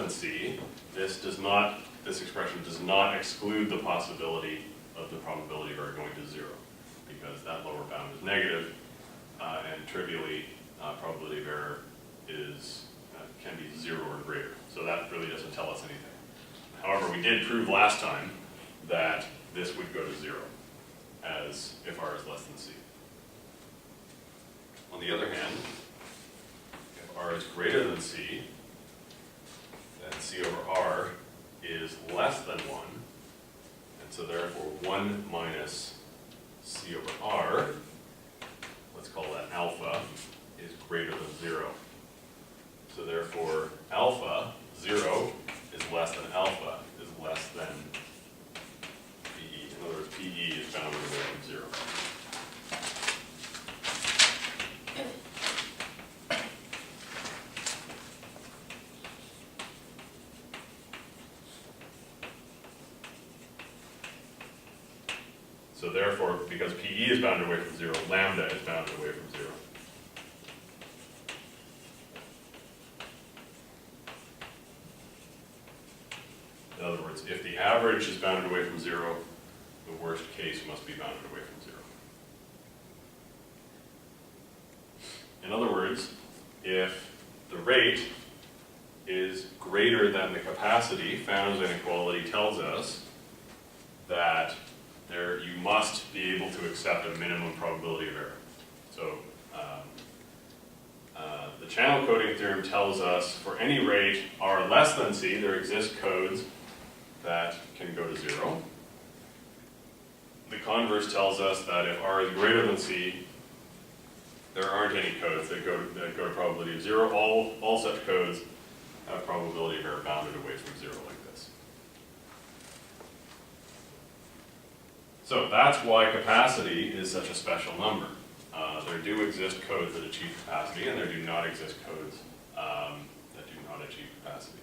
than C, this expression does not exclude the possibility of the probability of error going to 0, because that lower bound is negative, and trivially, probability of error can be 0 or greater. So that really doesn't tell us anything. However, we did prove last time that this would go to 0 as if R is less than C. On the other hand, if R is greater than C, then C over R is less than 1, and so therefore 1 minus C over R, let's call that alpha, is greater than 0. So therefore alpha, 0, is less than alpha, is less than PE. In other words, PE is bounded away from 0. So therefore, because PE is bounded away from 0, lambda is bounded away from 0. In other words, if the average is bounded away from 0, the worst case must be bounded away from 0. In other words, if the rate is greater than the capacity, Fano's inequality tells us that you must be able to accept a minimum probability of error. So the channel coding theorem tells us for any rate R less than C, there exist codes that can go to 0. The converse tells us that if R is greater than C, there aren't any codes that go to probability of 0. All such codes have probability of error bounded away from 0 like this. So that's why capacity is such a special number. There do exist codes that achieve capacity, and there do not exist codes that do not achieve capacity.